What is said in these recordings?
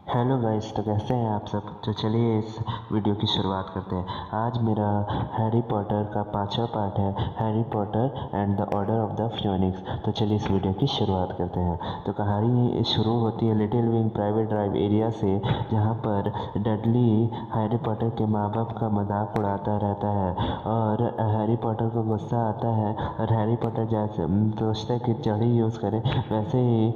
Hello guys, तो कैसे हैं आप सब। तो चलिए इस वीडियो की शुरुआत करते हैं। आज मेरा हैरी पॉटर का 5वां पार्ट है, Harry Potter and the order of the Phoenix. तो चलिए इस वीडियो की शुरुआत करते हैं। तो कहानी शुरू होती है little wing private drive area से, जहाँ पर डडली हैरी पॉटर के माँ बाप का मजाक उड़ाता रहता है और हैरी पॉटर को गुस्सा आता है और हैरी पॉटर जैसे सोचता है कि चढ़ी यूज़ करे, वैसे ही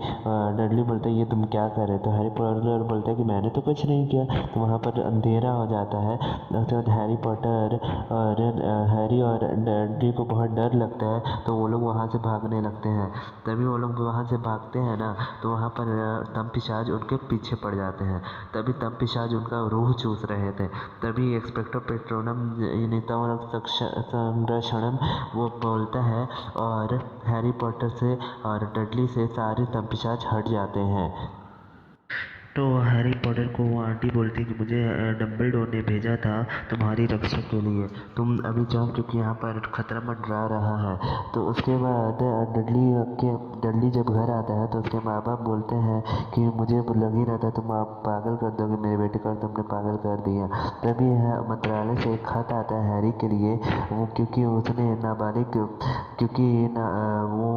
डडली बोलता है ये तुम क्या कर रहे। तो हैरी पॉटर बोलता है कि मैंने तो कुछ नहीं किया। तो वहाँ पर अंधेरा हो जाता है। उसके बाद हैरी पॉटर और हैरी और डडली को बहुत डर लगता है, तो वो लोग वहाँ से भागने लगते हैं। तभी वो लोग वहाँ से भागते हैं ना, तो वहाँ पर तमपिशाच उनके पीछे पड़ जाते हैं। तभी तमपिशाच उनका रूह चूस रहे थे। तभी एक्सपेक्टो पेट्रोनम संरक्षणम वो बोलता है और हैरी पॉटर से और डडली से सारे तमपिशाच हट जाते हैं। तो हैरी पॉटर को वो आंटी बोलती कि मुझे डम्बलडोर ने भेजा था तुम्हारी रक्षा के लिए, तुम अभी जाओ क्योंकि यहाँ पर खतरा मंडरा रहा है। तो उसके बाद डडली जब घर आता है तो उसके माँ बाप बोलते हैं कि मुझे लग ही रहा था तुम आप पागल कर दोगे मेरे बेटे को, तुमने पागल कर दिया। तभी मंत्रालय से एक खत आता है हैरी के लिए, वो क्योंकि उसने नाबालिग क्योंकि ना वो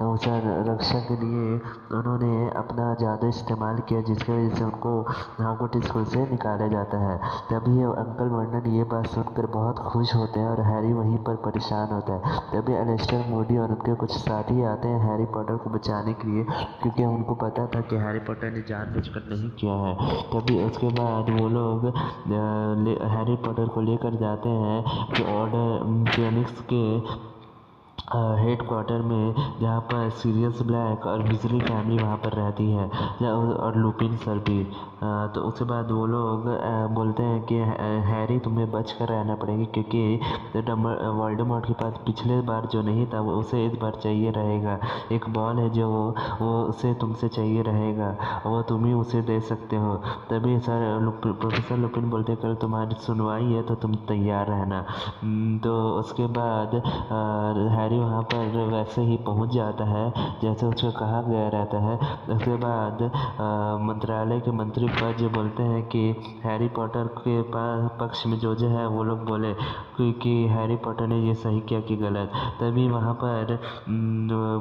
उस रक्षा के लिए उन्होंने अपना ज़्यादा इस्तेमाल किया, जिसकी वजह से उनको हॉगवर्ट्स स्कूल से निकाला जाता है। तभी अंकल वर्नन ये बात सुनकर बहुत खुश होते हैं और हैरी वहीं पर परेशान होता है। तभी एलिस्टर मूडी और उनके कुछ साथी आते हैं हैरी पॉटर को बचाने के लिए, क्योंकि उनको पता था कि हैरी पॉटर ने जानबूझकर नहीं किया है। तभी उसके बाद वो लोग हैरी पॉटर को लेकर जाते हैं कि ऑर्डर फिनिक्स के हेड क्वार्टर में, जहाँ पर सीरियस ब्लैक और बिजली फैमिली वहाँ पर रहती है, और लुपिन सर भी। तो उसके बाद वो लोग बोलते हैं कि हैरी तुम्हें बच कर रहना पड़ेगा, क्योंकि वोल्डेमॉर्ट के पास पिछले बार जो नहीं था वो उसे इस बार चाहिए रहेगा। एक बॉल है जो वो उसे तुमसे चाहिए रहेगा, वो तुम ही उसे दे सकते हो। तभी प्रोफेसर लुपिन बोलते कल तुम्हारी सुनवाई है तो तुम तैयार रहना। तो उसके बाद हैरी वहाँ पर वैसे ही पहुँच जाता है जैसे उसको कहा गया रहता है। उसके बाद मंत्रालय के मंत्री पद बोलते हैं कि हैरी पॉटर के पक्ष में जो है वो लोग बोले कि हैरी पॉटर ने ये सही किया कि गलत। तभी वहाँ पर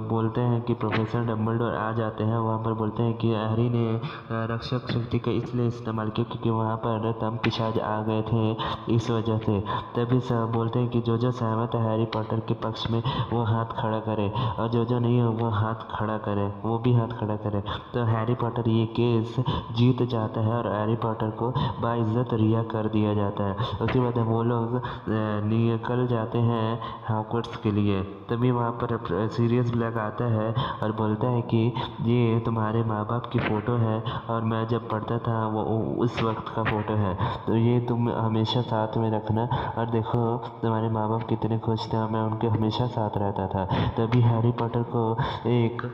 बोलते हैं कि प्रोफेसर डम्बलडोर आ जाते हैं। वहाँ पर बोलते हैं कि हैरी ने रक्षक शक्ति का इसलिए इस्तेमाल किया क्योंकि वहाँ पर तमपिशाच आ गए थे, इस वजह से। तभी सब बोलते हैं कि जो सहमत है हैरी पॉटर के पक्ष में वो हाथ खड़ा करे, और जो नहीं है वो हाथ खड़ा करे, वो भी हाथ खड़ा करे। तो हैरी पॉटर ये केस जीत जाता है और हैरी पॉटर को बाइज्जत रिहा कर दिया जाता है। उसके बाद वो लोग निकल जाते हैं हॉगवर्ट्स के लिए। तभी वहाँ पर सीरियस ब्लैक आता है और बोलता है कि ये तुम्हारे माँ बाप की फ़ोटो है और मैं जब पढ़ता था वो उस वक्त का फ़ोटो है, तो ये तुम हमेशा साथ में रखना। और देखो तुम्हारे माँ बाप कितने खुश थे और मैं उनके हमेशा साथ रहता था। तभी हैरी पॉटर को एक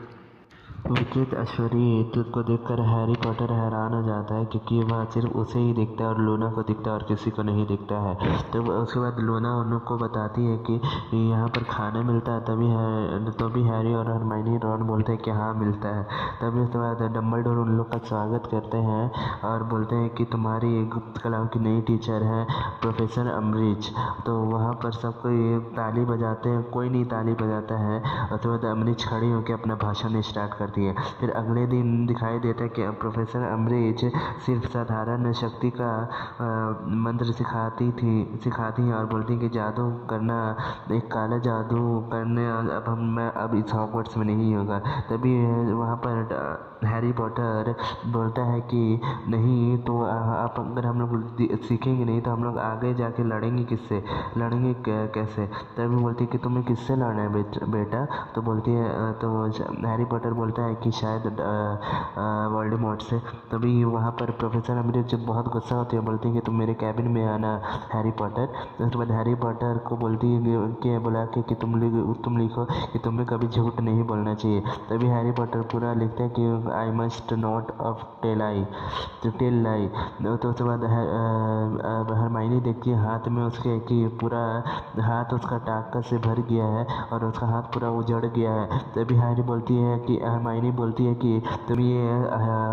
विचित ऐश्वर्य को देखकर हैरी पॉटर हैरान हो जाता है, क्योंकि वह सिर्फ उसे ही दिखता है और लूना को दिखता है और किसी को नहीं दिखता है। तो उसके बाद लूना उन लोग को बताती है कि यहाँ पर खाना मिलता है। तभी हैरी और हरमाइनी रॉन बोलते हैं कि हाँ मिलता है। तभी उसके बाद डम्बलडोर उन लोग का स्वागत करते हैं और बोलते हैं कि तुम्हारी गुप्त कलाओं की नई टीचर है प्रोफेसर अम्बरिज। तो वहाँ पर सबको ये ताली बजाते हैं, कोई नहीं ताली बजाता है। उसके बाद अम्बरिज खड़ी होकर अपना भाषण स्टार्ट करती है। फिर अगले दिन दिखाई देता है कि प्रोफेसर अम्बरिज सिर्फ साधारण शक्ति का मंत्र सिखाती हैं और बोलती कि जादू करना, एक काला जादू करने अब इस हॉगवर्ट्स में नहीं होगा। तभी वहाँ पर हैरी पॉटर बोलता है कि नहीं, तो आप अगर हम लोग सीखेंगे नहीं तो हम लोग आगे जाके लड़ेंगे किससे, लड़ेंगे कैसे। तभी बोलती है कि तुम्हें किससे लड़ना है बेटा। तो बोलती है, तो हैरी पॉटर बोलता है कि शायद वोल्डेमॉर्ट से। तभी वहाँ पर प्रोफेसर अम्बरिज जब बहुत गुस्सा होती है बोलती है कि तुम मेरे कैबिन में आना हैरी पॉटर। उसके बाद हैरी पॉटर को बोलती है कि बुला के कि तुम लिखो कि तुम्हें कभी झूठ नहीं बोलना चाहिए। तभी हैरी पॉटर पूरा लिखता है कि I must not of tell lie. तो उसके बाद हरमाइनी देखती है हाथ में उसके कि पूरा हाथ उसका टाका से भर गया है और उसका हाथ पूरा उजड़ गया है। तभी हैरी बोलती है कि हरमाइनी हरमाइनी बोलती है कि तुम ये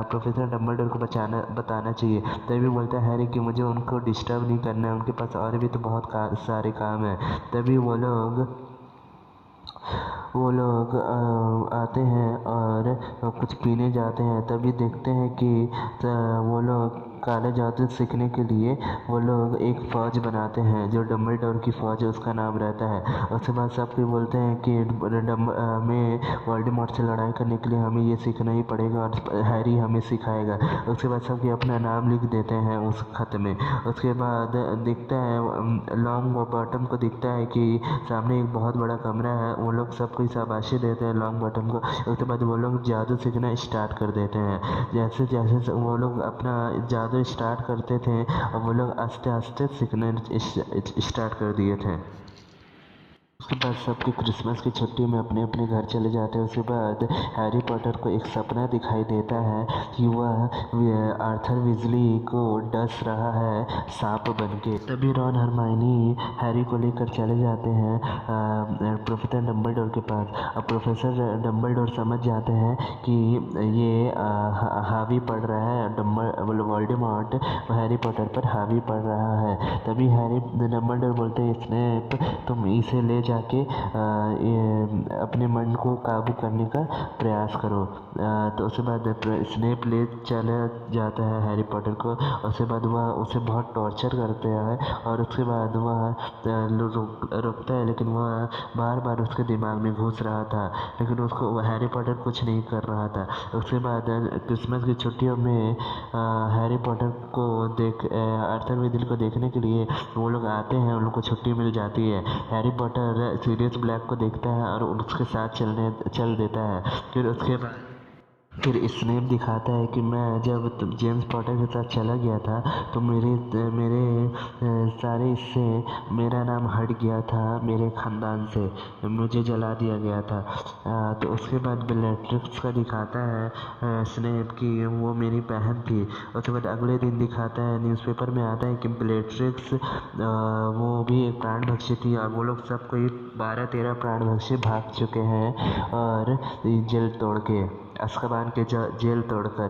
प्रोफेसर डम्बलडोर को बताना चाहिए। तभी बोलता है हैरी कि मुझे उनको डिस्टर्ब नहीं करना है, उनके पास और भी तो बहुत सारे काम हैं। तभी वो लोग आते हैं और कुछ पीने जाते हैं। तभी देखते हैं कि वो लोग काले जादू सीखने के लिए वो लोग एक फ़ौज बनाते हैं जो डम्बलडोर की फ़ौज है, उसका नाम रहता है। उसके बाद सबके बोलते हैं कि हमें वोल्डेमॉर्ट से लड़ाई करने के लिए हमें ये सीखना ही पड़ेगा और हैरी हमें सिखाएगा। उसके बाद सबके अपना नाम लिख देते हैं उस खत में। उसके बाद दिखता है लॉन्ग बॉटम को दिखता है कि सामने एक बहुत बड़ा कमरा है। वो लोग सबको शाबाशी देते हैं लॉन्ग बॉटम को। उसके बाद वो लोग जादू सीखना स्टार्ट कर देते हैं। जैसे जैसे वो लोग अपना जादू स्टार्ट करते थे और वो लोग आस्ते आस्ते सीखना स्टार्ट कर दिए थे। उसके बाद सबके क्रिसमस की छुट्टी में अपने अपने घर चले जाते हैं। उसके बाद हैरी पॉटर को एक सपना दिखाई देता है कि वह आर्थर विजली को डस रहा है सांप बनके। तभी रॉन हरमाइनी हैरी को लेकर चले जाते हैं प्रोफेसर डम्बलडोर के पास। अब प्रोफेसर डम्बलडोर समझ जाते हैं कि ये हावी पड़ रहा है वोल्डेमॉर्ट हैरी पॉटर पर हावी पड़ रहा है। तभी हैरी डम्बलडोर बोलते हैं स्नेप तुम इसे ले जाके अपने मन को काबू करने का प्रयास करो। तो उसके बाद स्नेप ले चला जाता है हैरी पॉटर को। उसके बाद वह उसे बहुत टॉर्चर करते हैं और उसके बाद वह रुकता है, लेकिन वह बार बार उसके दिमाग में घुस रहा था, लेकिन उसको हैरी पॉटर कुछ नहीं कर रहा था। उसके बाद क्रिसमस की छुट्टियों में हैरी पॉटर को आर्थर विजली को देखने के लिए वो लोग आते हैं। उन लोग को छुट्टी मिल जाती है। हैरी पॉटर सीरियस ब्लैक को देखता है और उसके साथ चल देता है। फिर स्नेप दिखाता है कि मैं जब जेम्स पॉटर के साथ चला गया था तो मेरे सारे इससे मेरा नाम हट गया था, मेरे ख़ानदान से मुझे जला दिया गया था। तो उसके बाद बेलेट्रिक्स का दिखाता है स्नेप कि वो मेरी बहन थी। उसके बाद अगले दिन दिखाता है, न्यूज़पेपर में आता है कि बेलेट्रिक्स वो भी एक प्राणभक्षी थी और वो लोग सब कोई 12-13 प्राणभक्षी भाग चुके हैं और जेल तोड़ के अज़्काबान के जेल तोड़कर।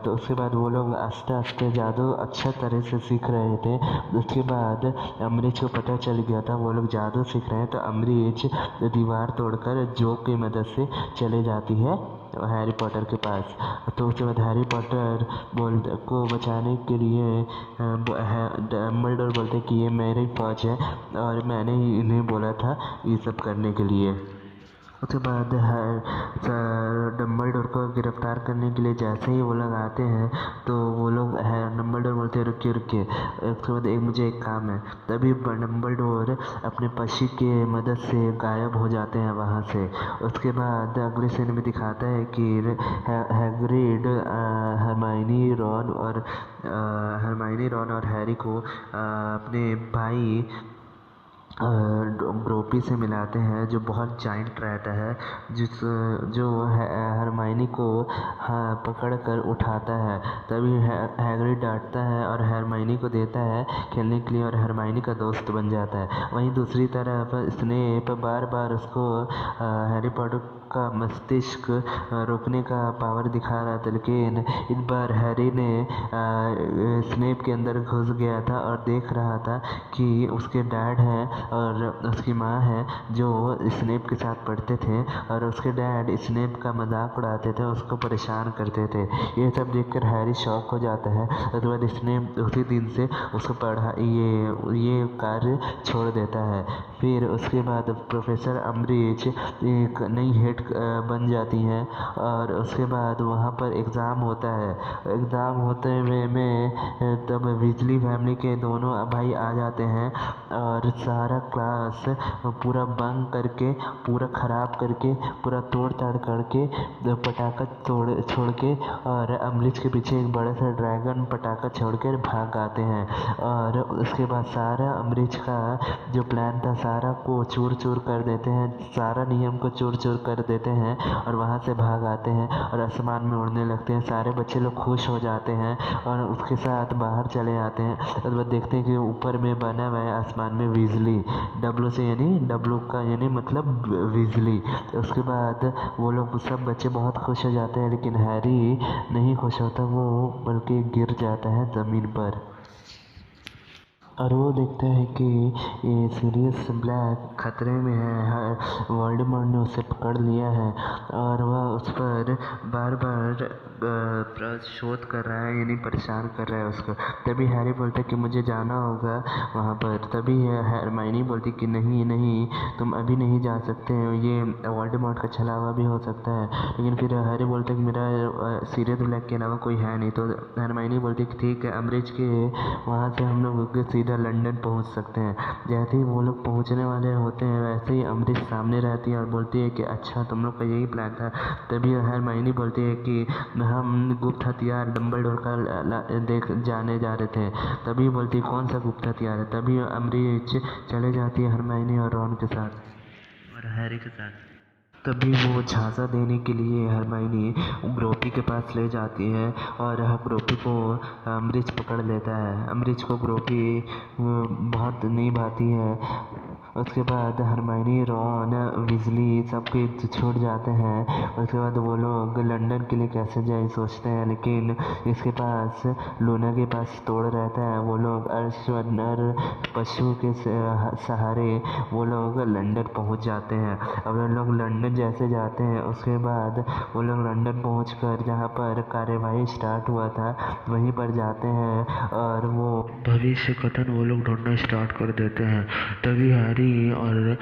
तो उसके बाद वो लोग आस्ते आस्ते जादू अच्छा तरह से सीख रहे थे। उसके बाद अम्बरीज को पता चल गया था वो लोग जादू सीख रहे हैं, तो अम्बरीज दीवार तोड़कर जोक की मदद से चले जाती है हैरी पॉटर के पास। तो उसके बाद हैरी पॉटर को बचाने के लिए डम्बलडोर बोलते कि ये मेरी फ़ौज है और मैंने ही इन्हें बोला था ये सब करने के लिए। उसके बाद डम्बलडोर को गिरफ्तार करने के लिए जैसे ही वो लोग आते हैं तो वो लोग डम्बलडोर बोलते हैं रुकिए। उसके बाद मुझे एक काम है। तभी डम्बलडोर अपने पक्षी के मदद से गायब हो जाते हैं वहाँ से। उसके बाद अगले सीन में दिखाता है कि हैग्रिड हरमाइनी रॉन और हैरी को अपने भाई ड्रॉपी से मिलाते हैं जो बहुत जाइंट रहता है, जो हरमाइनी को पकड़ कर उठाता है। तभी हैग्रिड डांटता है और हरमाइनी को देता है खेलने के लिए और हरमाइनी का दोस्त बन जाता है। वहीं दूसरी तरफ स्नेप बार बार उसको हैरी पॉटर का मस्तिष्क रोकने का पावर दिखा रहा था, लेकिन इस बार हैरी ने स्नेप के अंदर घुस गया था और देख रहा था कि उसके डैड हैं और उसकी माँ है जो स्नेप के साथ पढ़ते थे और उसके डैड स्नेप का मजाक उड़ाते थे, उसको परेशान करते थे। ये सब देखकर हैरी शॉक हो जाता है। उसके बाद स्नेप उसी दिन से उसको ये कार्य छोड़ देता है। फिर उसके बाद प्रोफेसर अम्बरीज एक नई हेड बन जाती हैं और उसके बाद वहाँ पर एग्ज़ाम होता है। एग्ज़ाम होते हुए में तब विजली फैमिली के दोनों भाई आ जाते हैं और सारा क्लास पूरा बंक करके, पूरा ख़राब करके, पूरा तोड़ ताड़ करके पटाखा छोड़ के और अम्बरीज के पीछे एक बड़ा सा ड्रैगन पटाखा छोड़ कर भाग आते हैं। और उसके बाद सारा अम्बरीज का जो प्लान था सारा को चूर चूर कर देते हैं, सारा नियम को चूर चूर कर देते हैं और वहाँ से भाग आते हैं और आसमान में उड़ने लगते हैं। सारे बच्चे लोग खुश हो जाते हैं और उसके साथ बाहर चले आते हैं। उसके बाद देखते हैं कि ऊपर में बना हुआ है आसमान में बिजली, डब्लू से यानी डब्लू का यानी मतलब बिजली। उसके बाद वो लोग सब बच्चे बहुत खुश हो जाते हैं, लेकिन हैरी नहीं खुश होता, वो बल्कि गिर जाता है ज़मीन पर। और वो देखता है कि ये सीरियस ब्लैक खतरे में है, वोल्डेमॉर्ट ने उसे पकड़ लिया है और वह उस पर बार बार शोध कर रहा है, यानी परेशान कर रहा है उसको। तभी हैरी बोलता है कि मुझे जाना होगा वहाँ पर। तभी हरमाइनी बोलती कि नहीं नहीं, तुम अभी नहीं जा सकते हो, ये वोल्डेमॉर्ट का छलावा भी हो सकता है। लेकिन फिर हैरी बोलता है कि मेरा सीरियस ब्लैक के अलावा कोई है नहीं। तो हरमाइनी बोलती है कि ठीक है, अम्बरिज के वहाँ से हम लोग सीधा लंदन पहुँच सकते हैं। जैसे ही वो लोग पहुँचने वाले होते हैं, वैसे ही अम्बरिज सामने रहती है और बोलती है कि अच्छा, तुम लोग का यही प्लान था। तभी हरमाइनी बोलती है कि हम गुप्त हथियार डम्बलडोर का देख जाने जा रहे थे। तभी बोलती है कौन सा गुप्त हथियार है। तभी अम्बरिज चले जाती है हरमाइनी और रॉन के साथ और हैरी के साथ। तभी वो झांसा देने के लिए हरमाइनी ग्रोपी के पास ले जाती है और ग्रोपी को अम्बरिज पकड़ लेता है। अम्बरिज को ग्रोपी बहुत नहीं भाती है। उसके बाद हरमाइनी, रॉन, विज़ली सबके छूट जाते हैं। उसके बाद वो लोग लंदन के लिए कैसे जाए सोचते हैं, लेकिन इसके पास लूना के पास तोड़ रहता है। वो लोग अश्वनर पशु के सहारे वो लोग लंदन पहुंच जाते हैं। अब वो लोग लंदन जैसे जाते हैं, उसके बाद वो लोग लंदन पहुंचकर जहाँ पर कार्यवाही स्टार्ट हुआ था वहीं पर जाते हैं और वो भविष्य कथन वो लोग ढूंढना स्टार्ट कर देते हैं। तभी हैरी और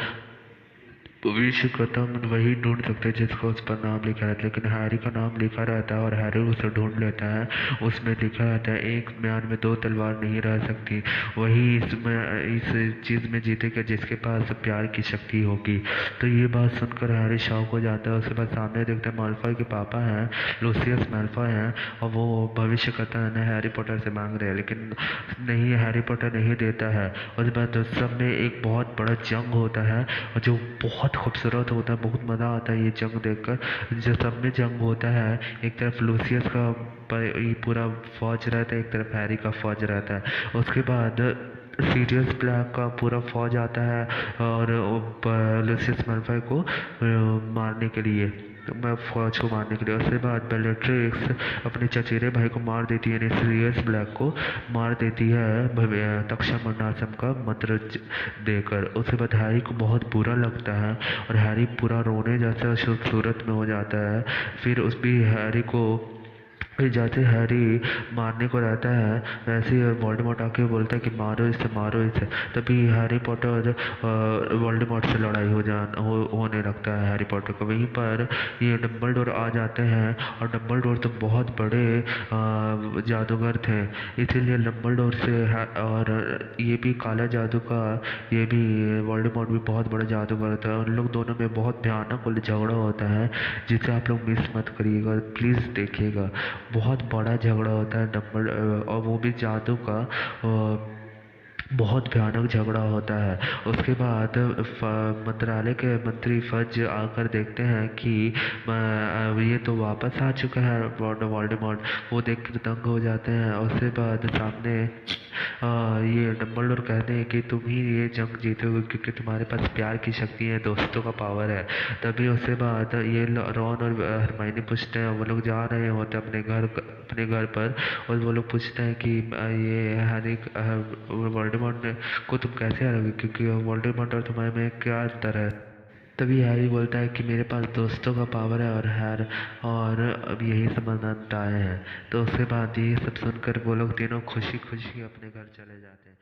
भविष्य कथन वही ढूंढ सकते हैं जिसका उस पर नाम लिखा रहता है, लेकिन हैरी का नाम लिखा रहता है और हैरी उसे ढूंढ लेता है। उसमें लिखा रहता है एक म्यान में दो तलवार नहीं रह सकती, वही इसमें इस चीज़ में जीतेगा जिसके पास प्यार की शक्ति होगी। तो ये बात सुनकर हैरी शॉक हो जाता है। उसके बाद सामने देखते हैं माल्फॉय के पापा हैं, लूसियस माल्फॉय हैं, और वो भविष्य कथन हैरी पॉटर से मांग रहे हैं, लेकिन नहीं, हैरी पॉटर नहीं देता है। उसके बाद सब में एक बहुत बड़ा जंग होता है और जो बहुत खूबसूरत होता है, बहुत मज़ा आता है ये जंग देखकर। जो सब में जंग होता है, एक तरफ लूसियस का ये पूरा फौज रहता है, एक तरफ हैरी का फौज रहता है। उसके बाद सीरियस ब्लैक का पूरा फौज आता है और लूसियस माल्फॉय को मारने के लिए, मैं फौज को मारने के लिए। उसके बाद बेllatrix अपने चचेरे भाई को मार देती है, यानी सीरियस ब्लैक को मार देती है तक्षामंडासम का मंत्र देकर। उसके बाद हैरी को बहुत बुरा लगता है और हैरी पूरा रोने जैसा सूरत में हो जाता है। फिर उस भी हैरी को फिर जैसे हैरी मारने को रहता है, वैसे ही वोल्डेमॉर्ट आके बोलता है कि मारो इसे, मारो इसे। तभी हैरी पॉटर वोल्डेमॉर्ट से लड़ाई होने लगता है हैरी पॉटर को। वहीं पर ये डम्बलडोर आ जाते हैं और डम्बलडोर तो बहुत बड़े जादूगर थे, इसीलिए डम्बलडोर से और ये भी काला जादू का, ये भी वोल्डेमॉर्ट भी बहुत बड़ा जादूगर था। उन लोग दोनों में बहुत भयानक झगड़ा होता है, जिसे आप लोग मिस मत करिएगा, प्लीज़ देखिएगा। बहुत बड़ा झगड़ा होता है और वो भी जादू का, बहुत भयानक झगड़ा होता है। उसके बाद मंत्रालय के मंत्री फज आकर देखते हैं कि ये तो वापस आ चुका है वोल्डेमॉर्ट। वो देख कर दंग हो जाते हैं। उसके बाद सामने ये डम्बलडोर कहते हैं कि तुम ही ये जंग जीतोगे क्योंकि तुम्हारे पास प्यार की शक्ति है, दोस्तों का पावर है। तभी उसके बाद ये रॉन और हरमाइनी पूछते हैं, वो लोग जा रहे होते अपने घर पर, और वो लोग पूछते हैं कि ये हैरी वोल्डेमॉर्ट को तुम कैसे हराओगे, क्योंकि वोल्डेमॉर्ट और तुम्हारे में क्या अंतर है। तभी हैरी बोलता है कि मेरे पास दोस्तों का पावर है और अब यही समाधान आए हैं। तो उसके बाद ये सब सुनकर वो लोग तीनों खुशी खुशी अपने घर चले जाते हैं।